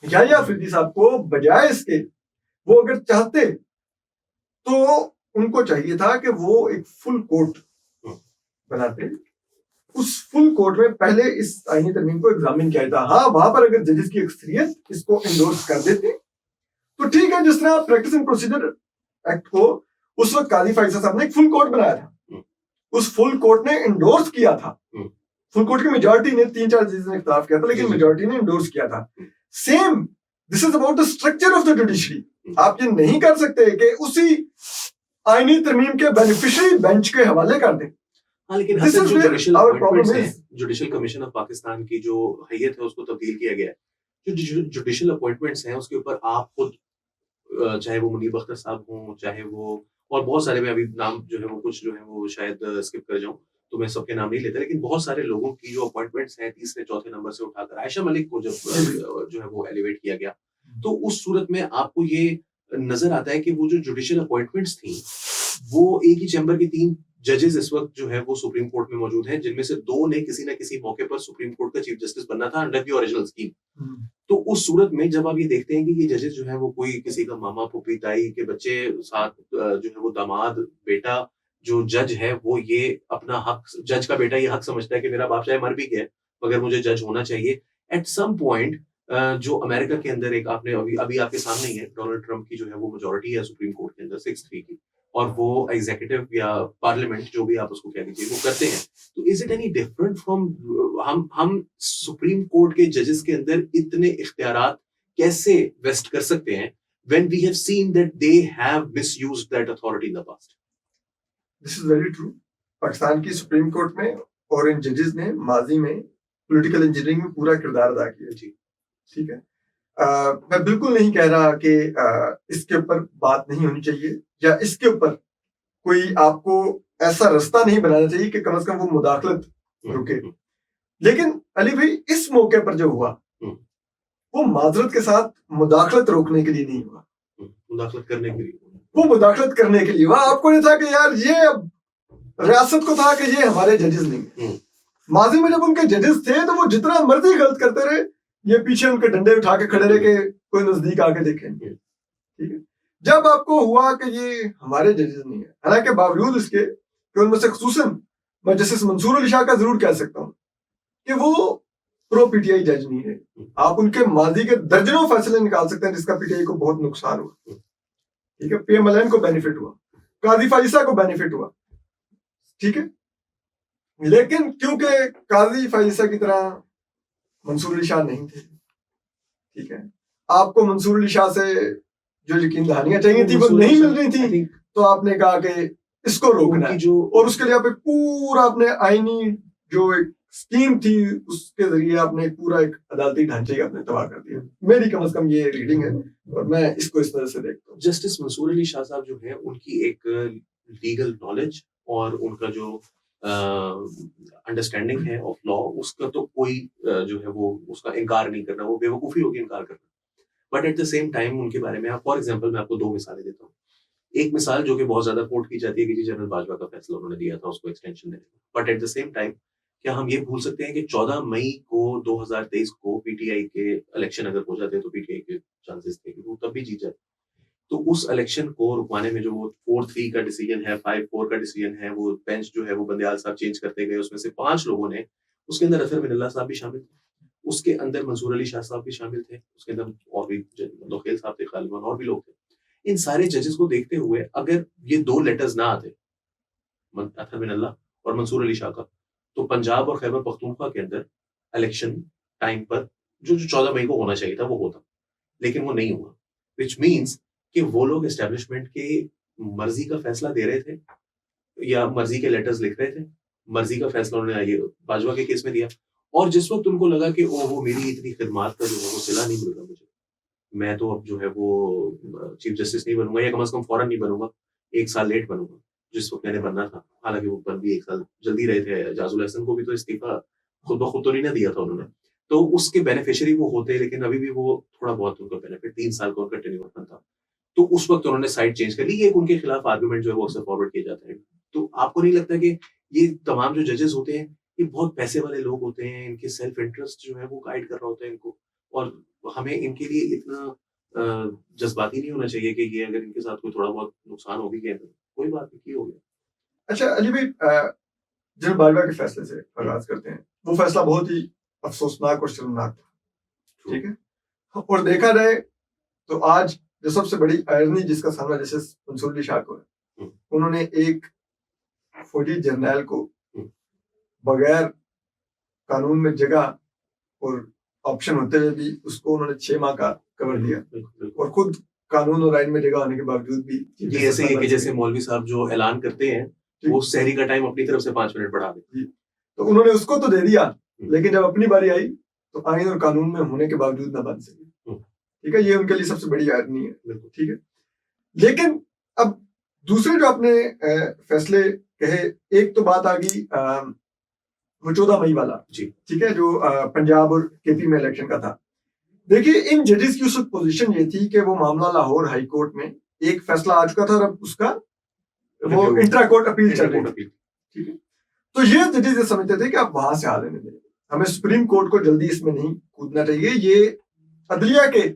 याह्या अफरीदी साहब को बजाय इसके, वो अगर चाहते तो उनको चाहिए था कि वो एक फुल कोर्ट बनाते। उस फुल कोर्ट में पहले इस आईनी तरमीम को एग्जामिन किया था। हाँ, वहां पर अगर जजेस की अक्सरियत इसको इंडोर्स कर देती तो ठीक है। जिस तरह प्रैक्टिस एंड प्रोसीजर एक्ट को उस वक्त काजी फैसल साहब ने एक फुल कोर्ट बनाया था, उस फुल कोर्ट ने इंडोर्स किया था। फुल कोर्ट की मेजॉरिटी ने, 3-4 जजेस ने इख्तिलाफ किया था, लेकिन मेजॉरिटी ने इंडोर्स किया था। Same this is about the structure of the judiciary. आप ये नहीं कर सकते कि उसी आईनी तरमीम के बेनिफिशियरी बेंच के हवाले कर दें। हाँ, लेकिन जुडिशल कमीशन ऑफ पाकिस्तान की जो हैयत है उसको तब्दील किया गया है। जो जुडिशल अपॉइंटमेंट्स हैं उसके ऊपर आप खुद, चाहे वो मुनीब अख्तर साहब हों, चाहे वो और बहुत सारे, मैं अभी नाम जो है वो कुछ जो है वो शायद स्किप कर जाऊं तो मैं सबके नाम नहीं लेता, लेकिन बहुत सारे लोगों की जो अपॉइंटमेंट्स हैं 3रे-4थे नंबर से उठाकर आयशा मलिक को जब जो है वो एलिवेट किया गया, तो उस सूरत में आपको ये नजर आता है कि वो जो जुडिशियल अपॉइंटमेंट्स थी वो एक ही चैम्बर के 3 जजेस इस वक्त जो है वो सुप्रीम कोर्ट में मौजूद हैं, जिनमें से 2 ने किसी ना किसी मौके पर सुप्रीम कोर्ट का चीफ जस्टिस बनना था अंडर द ओरिजिनल स्कीम। तो उस सूरत में जब आप ये देखते हैं कि ये जजेस जो है वो कोई किसी का मामा, फूफी, ताई के बच्चे, साथ जो है वो दामाद, बेटा, जो जज है वो ये अपना हक, जज का बेटा ये हक समझता है कि मेरा बाप चाहे मर भी गया मगर मुझे जज होना चाहिए। एट सम पॉइंट जो अमेरिका के अंदर एक, आपने अभी आपके सामने ही है, डोनाल्ड ट्रंप की जो है वो मेजॉरिटी है सुप्रीम कोर्ट के अंदर 6-3 की, और वो एग्जीक्यूटिव या पार्लियामेंट जो भी आप उसको कह दीजिए वो करते हैं। तो is it any different from हम सुप्रीम कोर्ट के जजेस के अंदर इतने इख्तियारात कैसे वेस्ट कर सकते हैं when we have seen that they have misused that authority in the past? This is very true. Pakistan की सुप्रीम कोर्ट में और इन जजेस ने माजी में पॉलिटिकल इंजीनियरिंग में पूरा किरदार अदा किया। जी। ठीक है, मैं बिल्कुल नहीं कह रहा कि इसके ऊपर बात नहीं होनी चाहिए या इसके ऊपर कोई आपको ऐसा रास्ता नहीं बनाना चाहिए कि कम से कम वो मुदाखलत रुके। लेकिन अली भाई, इस मौके पर जो हुआ वो माजरत के साथ मुदाखलत रोकने के लिए नहीं हुआ, मुदाखलत करने के लिए, वो मुदाखलत करने के लिए हुआ। आपको नहीं था कि यार ये अब रियासत को था कि ये हमारे जजेस नहीं। माजी में जब उनके जजेस थे तो वो जितना मर्जी गलत करते रहे, ये पीछे उनके डंडे उठा के खड़े रहे कि कोई नजदीक आके देखेंगे। ठीक है, जब आपको हुआ कि ये हमारे जजेस नहीं है, हालांकि बावजूद इसके कि उनमें से खुसूसन मैं जस्टिस मंसूर अली शाह का जरूर कह सकता हूँ कि वो प्रो पीटीआई जज नहीं है। आप उनके माजी के दर्जनों फैसले निकाल सकते हैं जिसका पीटीआई को बहुत नुकसान हुआ। ठीक है, पीएमएलएन को बेनिफिट हुआ, काजी फाइसा को बेनिफिट हुआ। ठीक है, लेकिन क्योंकि काजी फाइसा की तरह मंसूर अली शाह नहीं थे, ठीक है, आपको मंसूर अली शाह से जो यकीन दहानियां चाहिए थी वो नहीं मिल रही थी, तो आपने कहा कि इसको रोकना है। और उसके लिए आप एक पूरा अपने आईनी जो एक स्कीम थी उसके जरिए आपने पूरा एक अदालती ढांचे आपने तबाह कर दिया। मेरी कम से कम ये रीडिंग है और मैं इसको इस तरह से देखता हूँ। जस्टिस मंसूर अली शाह साहब जो है उनकी एक लीगल नॉलेज और उनका जो अंडरस्टैंडिंग है ऑफ लॉ, उसका तो कोई जो है वो उसका इनकार नहीं करना, वो बेवकूफी होगी इनकार करना। But at the same time उनके बारे में फॉर एग्जांपल मैं आपको 2 मिसालें देता हूँ। एक मिसाल जो कि बहुत ज्यादा कोट की जाती है कि जी जनरल बाजवा का फैसला उन्होंने दिया था उसको एक्सटेंशन देने का, but at the same time क्या हम ये भूल सकते हैं कि 14 मई को 2023 को पीटीआई के इलेक्शन अगर हो जाते तो पीटीआई के चांसेस थे कि वो तब भी जीत जाते। तो उस इलेक्शन को रुकवाने में जो वो 4-3 का डिसीजन है, 5-4 का डिसीजन है, वो बेंच जो है वो बंदयाल साहब चेंज करते गए, उसमें से 5 लोगों ने, उसके अंदर अजहर मिनल्ला साहब भी शामिल थे, उसके अंदर मंसूर अली शाह साहब भी शामिल थे, उसके अंदर और भी दोखेल साहब थे, खालिद और भी लोग थे। इन सारे जजेस को देखते हुए अगर ये 2 लेटर्स ना आते अजहर मिनल्ला और मंसूर अली शाह का, तो पंजाब और खैबर पख्तूनख्वा के अंदर इलेक्शन टाइम पर जो 14 मई को होना चाहिए था वो होता, लेकिन वो नहीं हुआ। विच मीन्स कि वो लोग एस्टेब्लिशमेंट के मर्जी का फैसला दे रहे थे या मर्जी के लेटर्स लिख रहे थे, मर्जी का फैसला उन्होंने ये बाजवा के केस में दिया। और जिस वक्त उनको लगा कि वो मेरी इतनी खिदमात का जो है वो सिला नहीं मिल रहा मुझे, मैं तो अब जो है वो चीफ जस्टिस नहीं बनूंगा या कम से कम फौरन नहीं बनूंगा, 1 साल लेट बनूंगा जिस वक्त मैंने बनना था। हालांकि वो बन भी 1 साल जल्दी रहे थे, जाजुल हसन को भी तो इस्तीफा खुद ब खुद तो नहीं ना दिया था उन्होंने, तो उसके बेनिफिशियरी वो होते, लेकिन अभी भी वो थोड़ा बहुत उनका बेनिफिट 3 साल का उनका टेन्योर था, तो उस वक्त उन्होंने साइड चेंज कर ली। ये उनके खिलाफ आर्गुमेंट जो है वो अक्सर फॉरवर्ड किया जाता है। तो आपको नहीं लगता कि ये तमाम जो जजेस होते हैं ये बहुत पैसे वाले लोग होते हैं, इनके सेल्फ इंटरेस्ट जो है वो गाइड कर रहा होता है इनको, और हमें इनके लिए इतना जज्बाती नहीं होना चाहिए कि ये अगर इनके साथ कोई थोड़ा बहुत नुकसान हो भी गया तो कोई बात नहीं, हो गया। अच्छा अली भाई, जनरल बाजवा के फैसले से आगाज करते हैं। वो फैसला बहुत ही अफसोसनाक और शर्मनाक था, ठीक है, और देखा जाए तो आज जो सबसे बड़ी आयरनी जिसका सामना जैसे मंसूर अली शाह को है, उन्होंने एक फौजी जर्नैल को बगैर कानून में जगह और ऑप्शन होते हुए भी उसको उन्होंने 6 माह का कवर दिया, और खुद कानून और आइन में जगह होने के बावजूद भी ये ऐसे ही कि जैसे मौलवी साहब जो ऐलान करते हैं वो सहरी का टाइम अपनी तरफ से 5 मिनट बढ़ा देते, तो उन्होंने उसको तो दे दिया, लेकिन जब अपनी बारी आई तो आइन और कानून में होने के बावजूद ना बन सके। ठीक है, ये उनके लिए सबसे बड़ी आयरनी है। ठीक है, लेकिन अब दूसरे जो आपने फैसले कहे, एक तो बात आ गई वो 14 मई वाला, ठीक है, जो पंजाब और केपी में इलेक्शन का था। देखिए, इन जजेस की उस पोजीशन ये थी कि वो मामला लाहौर हाई कोर्ट में एक फैसला आ चुका था और अब उसका वो इंट्रा कोर्ट अपील चल रही थी। ठीक है, तो ये जजेस ये समझते थे कि आप वहां से हाल लेने दें, हमें सुप्रीम कोर्ट को जल्दी इसमें नहीं कूदना चाहिए, ये अदलिया के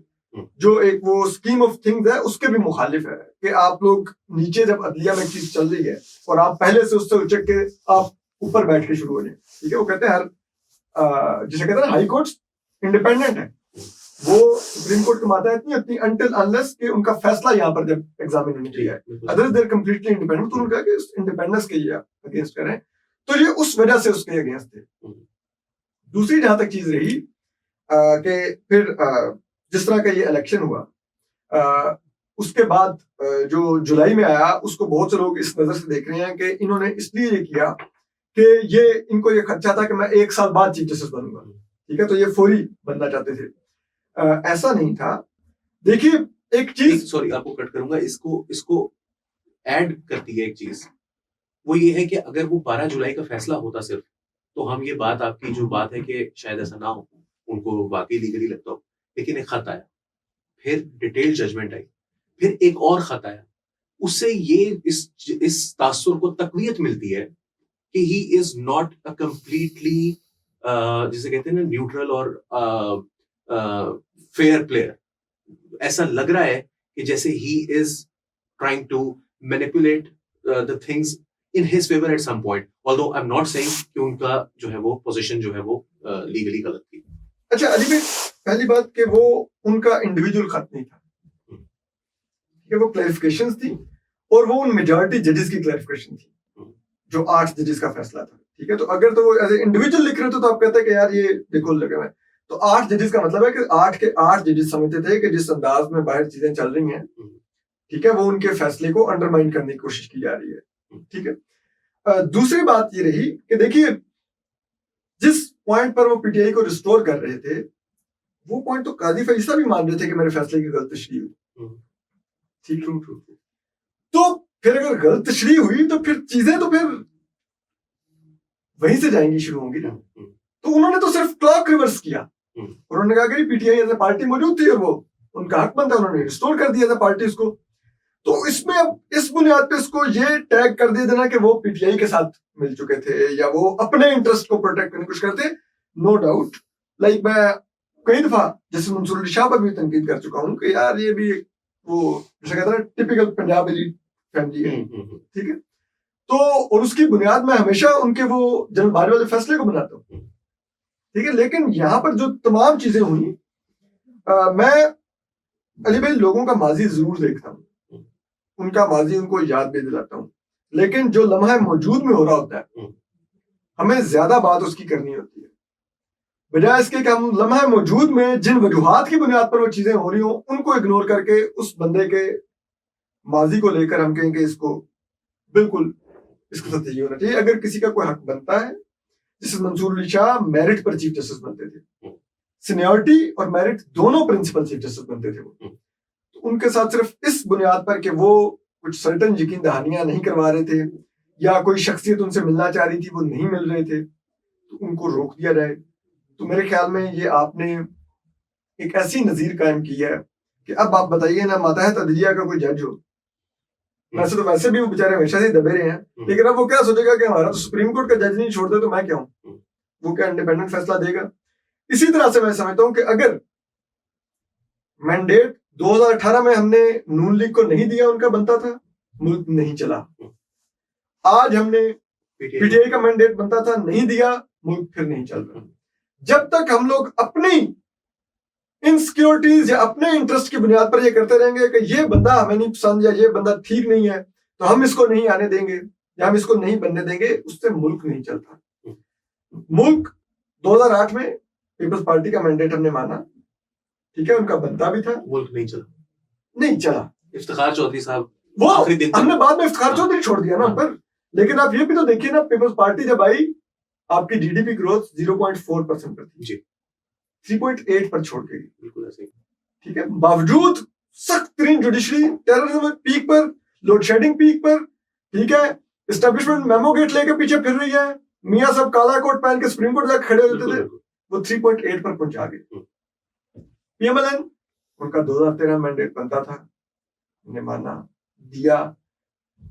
जो एक वो स्कीम ऑफ थिंग्स है उसके भी मुखालिफ है कि आप लोग नीचे जब अदलिया में चीज चल रही है और आप पहले से उससे उचक के आप ऊपर बैठ के शुरू हो जाए। ठीक है, वो कहते हैं हर जिसे कहते हैं हाई कोर्ट इंडिपेंडेंट है, वो सुप्रीम कोर्ट की माताहत नहीं होती अनटिल अनलेस कि उनका फैसला यहाँ पर जब एग्जामिन होनी चाहिए, otherwise they are completely independent. तो उन्होंने कहा कि इंडिपेंडेंस के ये अगेंस्ट करें, तो ये उस वजह से उसके अगेंस्ट थे। दूसरी जहां तक चीज रही कि फिर जिस तरह का ये इलेक्शन हुआ, उसके बाद जो जुलाई में आया उसको बहुत से लोग इस नजर से देख रहे हैं कि इन्होंने इसलिए ये किया कि ये इनको ये खर्चा था कि मैं 1 साल बाद चीफ जस्टिस बनूंगा, ठीक है, तो ये फौरी बनना चाहते थे। ऐसा नहीं था। देखिए एक चीज, सॉरी आपको कट करूंगा, इसको ऐड करती है एक चीज, वो ये है कि अगर वो 12 जुलाई का फैसला होता सिर्फ, तो हम ये बात, आपकी जो बात है कि शायद ऐसा ना हो, उनको वाकई लीगली लगता हो, लेकिन एक खत आया, फिर डिटेल जजमेंट आई, फिर एक और खत आया, उससे ये इस तासुर को तकवीयत मिलती है कि he is not a completely, जिसे कहते हैं ना, न्यूट्रल और फेयर प्लेयर। ऐसा लग रहा है कि जैसे ही is trying to manipulate the things in his favour at some point, although I am not saying कि उनका जो है वो पोजीशन जो है वो लीगली गलत थी। अच्छा अली भाई, पहली बात कि वो उनका इंडिविजुअल खत नहीं था, ठीक है, वो क्लैरिफिकेशंस थी और वो उन मेजॉरिटी जजेस की क्लैरिफिकेशन थी, जो 8 जजेस का फैसला था, ठीक है। तो अगर तो वो एज ए इंडिविजुअल लिख रहे थे तो आप कहते हैं कि यार ये देखो लगे हुए हैं, तो 8 जजेस का मतलब है कि 8 के 8 जजेस समझते थे कि जिस अंदाज में बाहर चीजें चल रही हैं, ठीक है, वो उनके फैसले को अंडरमाइन करने की कोशिश की जा रही है, ठीक है। दूसरी बात ये रही कि देखिए जिस पॉइंट पर वो पीटीआई को रिस्टोर कर रहे थे, वो पॉइंट तो काजी फैसला भी मान रहे थे कि मेरे फैसले की गलत तशरीह हुई, ठीक है। तो फिर अगर गलत तशरीह हुई तो फिर चीजें तो फिर वहीं से जाएंगी, शुरू होंगी ना। तो उन्होंने तो सिर्फ क्लॉक रिवर्स किया, और उन्होंने कहा कि पीटीआई एज ए पार्टी मौजूद थी और वो उनका हक बनता, उन्होंने रिस्टोर कर दिया एज ए पार्टी उसको। तो इसमें अब इस बुनियाद पे इसको ये टैग कर दिया देना कि वो पीटीआई के साथ मिल चुके थे या वो अपने इंटरेस्ट को प्रोटेक्ट करने की कोशिश करते, नो डाउट। लाइक मैं कई दफा जैसे मंसूर अली शाह पर भी तनकीद कर चुका हूँ कि यार ये भी वो जैसे कहते हैं टिपिकल पंजाब एलीट फैमिली है, ठीक है। तो और उसकी बुनियाद में हमेशा उनके वो जल्दबाजी वाले फैसले को बनाता हूँ, ठीक है। लेकिन यहाँ पर जो तमाम चीजें हुई, मैं अली भाई लोगों का माजी जरूर देखता हूँ, उनका माजी उनको याद भी दिलाता हूँ, लेकिन जो लम्हा मौजूद में हो रहा होता है हमें ज्यादा बात उसकी करनी होती है, बजाय इसके कि हम लम्हा मौजूद में जिन वजूहात की बुनियाद पर वो चीजें हो रही हो उनको इग्नोर करके उस बंदे के माजी को लेकर हम कहेंगे इसको बिल्कुल इसके साथ यही होना चाहिए। अगर किसी का कोई हक बनता है, जैसे मंसूर अली शाह मेरिट पर चीफ जस्टिस बनते थे, सीनियरिटी और मेरिट दोनों प्रिंसिपल चीफ जस्टिस बनते थे वो, तो उनके साथ सिर्फ इस बुनियाद पर कि वो कुछ सर्टन यकीन दहानियां नहीं करवा रहे थे या कोई शख्सियत उनसे मिलना चाह रही थी वो नहीं मिल रहे थे, तो उनको रोक दिया जाए। तो मेरे ख्याल में ये आपने एक ऐसी नजीर कायम की है कि अब आप बताइए ना, मातहत अदलिया का कोई जज हो, वैसे तो वैसे भी वो बेचारे हमेशा से दबे रहे हैं, लेकिन अब वो क्या सोचेगा कि हमारा तो सुप्रीम कोर्ट का जज नहीं छोड़ते तो मैं क्या हूं, वो क्या इंडिपेंडेंट फैसला देगा। इसी तरह से मैं समझता हूं कि अगर मैंडेट 2018 में हमने नून लीग को नहीं दिया, उनका बनता था, मुल्क नहीं चला। आज हमने पीटीआई का मैंडेट बनता था, नहीं दिया, मुल्क फिर नहीं चल रहा। जब तक हम लोग अपनी इनसिक्योरिटीज या अपने इंटरेस्ट की बुनियाद पर ये करते रहेंगे कि ये बंदा हमें नहीं पसंद या ये बंदा ठीक नहीं है तो हम इसको नहीं आने देंगे या हम इसको नहीं बनने देंगे, उससे मुल्क नहीं चलता। मुल्क 2008 में पीपल्स पार्टी का मैंडेट हमने माना, ठीक है, उनका बनता भी था, मुल्क नहीं चला। इफ्तिखार चौधरी साहब वो हमने बाद में इफ्तिखार चौधरी छोड़ दिया ना पर, लेकिन आप ये भी तो देखिए ना, पीपल्स पार्टी जब आई आपकी जीडीपी ग्रोथ 0.4% पर थी, 3.8 पर छोड़ गई, बिल्कुल ऐसे ही, ठीक है। बावजूद सख्त तरीन जुडिशरी, टेररिज्म पीक पर, लोड शेडिंग पीक पर, ठीक है, एस्टेब्लिशमेंट मेमो गेट लेके पीछे फिर रही है, मियां साहब काला कोट पहन के सुप्रीम कोर्ट जाकर खड़े होते थे, वो 3.8 पर पहुंचा गए। पीएमएलएन उनका 2013 मैंडेट बनता था, उन्हें माना, दिया।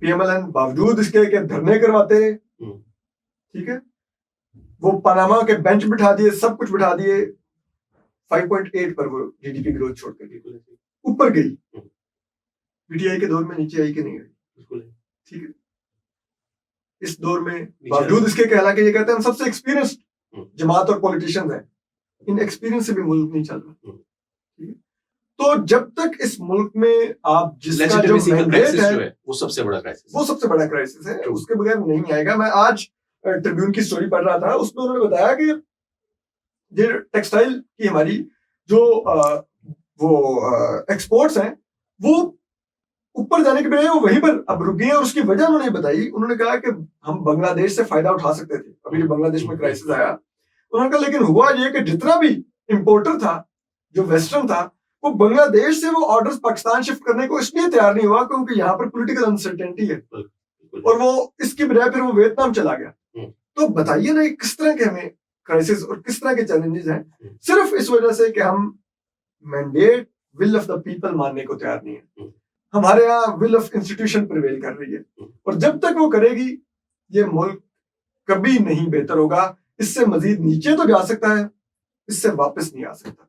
पीएमएलएन बावजूद इसके के धरने करवाते, ठीक है, वो पनामा के बेंच बिठा दिए, सब कुछ बिठा दिए, 5.8 पर वो जीडीपी ग्रोथ छोड़कर ऊपर गई। पीटीआई के दौर में नीचे आई कि नहीं आई, ठीक है। इस दौर में बावजूद इसके कहला के ये कहते हैं हम सबसे एक्सपीरियंस्ड जमात और पॉलिटिशियंस हैं, इन एक्सपीरियंस से भी मुल्क नहीं चल रहा, ठीक है। तो जब तक इस मुल्क में आप जिसका जो मैंडेट है वो सबसे बड़ा क्राइसिस है, उसके बगैर नहीं आएगा। मैं आज ट्रिब्यून की स्टोरी पढ़ रहा था, उसमें उन्होंने बताया कि ये टेक्सटाइल की हमारी जो वो एक्सपोर्ट्स हैं वो ऊपर जाने के बजाय वो वहीं पर अब रुक गए और उसकी वजह उन्होंने बताई। उन्होंने कहा कि हम बांग्लादेश से फायदा उठा सकते थे, अभी जो बांग्लादेश में क्राइसिस आया, उन्होंने कहा लेकिन हुआ ये कि जितना भी इंपोर्टर था जो वेस्टर्न था, वो बांग्लादेश से वो ऑर्डर्स पाकिस्तान शिफ्ट करने को इसलिए तैयार नहीं हुआ क्योंकि यहाँ पर पॉलिटिकल अनसर्टेनिटी है, और वो इसकी बजाय फिर वो वियतनाम चला गया। तो बताइए ना किस तरह के हमें क्राइसिस और किस तरह के चैलेंजेस हैं सिर्फ इस वजह से कि हम mandate will of the people मानने को तैयार नहीं है। हमारे यहाँ विल ऑफ इंस्टीट्यूशन प्रिवेल कर रही है, और जब तक वो करेगी ये मुल्क कभी नहीं बेहतर होगा। इससे मजीद नीचे तो जा सकता है, इससे वापस नहीं आ सकता।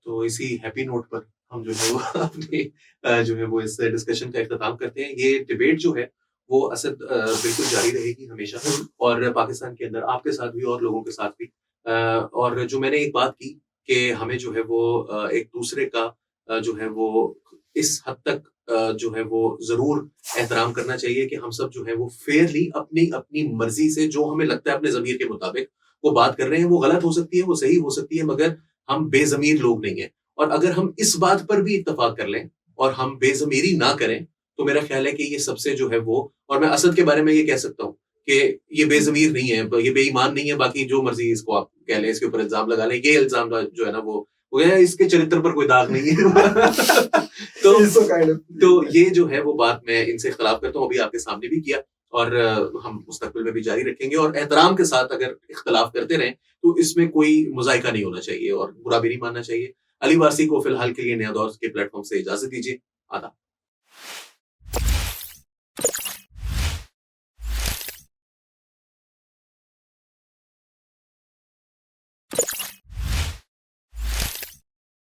तो इसी हैप्पी नोट पर हम जो है वो अपने जो है वो इस डिस्कशन का इख्तिताम करते हैं। ये डिबेट जो है वो असद बिल्कुल जारी रहेगी हमेशा, और पाकिस्तान के अंदर आपके साथ भी और लोगों के साथ भी। और जो मैंने एक बात की कि हमें जो है वो एक दूसरे का जो है वो इस हद तक जो है वो जरूर एहतराम करना चाहिए कि हम सब जो है वो फेयरली अपनी अपनी मर्जी से जो हमें लगता है अपने ज़मीर के मुताबिक वो बात कर रहे हैं। वो गलत हो सकती है, वो सही हो सकती है, मगर हम बेज़मीर लोग नहीं हैं। और अगर हम इस बात पर भी इत्तेफाक कर लें और हम बेज़मीरी ना करें, तो मेरा ख्याल है कि ये सबसे जो है वो, और मैं असद के बारे में ये कह सकता हूँ कि ये बेज़मीर नहीं है, ये बेईमान नहीं है। बाकी जो मर्जी इसको आप कह लें, इसके ऊपर इल्जाम लगा लें, ये इल्जाम जो है ना वो इसके चरित्र पर कोई दाग नहीं है। तो ये जो है वो बात मैं इनसे इख्तलाफ करता हूँ, अभी आपके सामने भी किया, और हम मुस्तकबिल में भी जारी रखेंगे। और एहतराम के साथ अगर इख्तलाफ करते रहें तो इसमें कोई मुज़ायका नहीं होना चाहिए और बुरा भी नहीं मानना चाहिए। अली वारसी को फिलहाल के लिए नया दौर के प्लेटफॉर्म से इजाजत दीजिए। आदाब।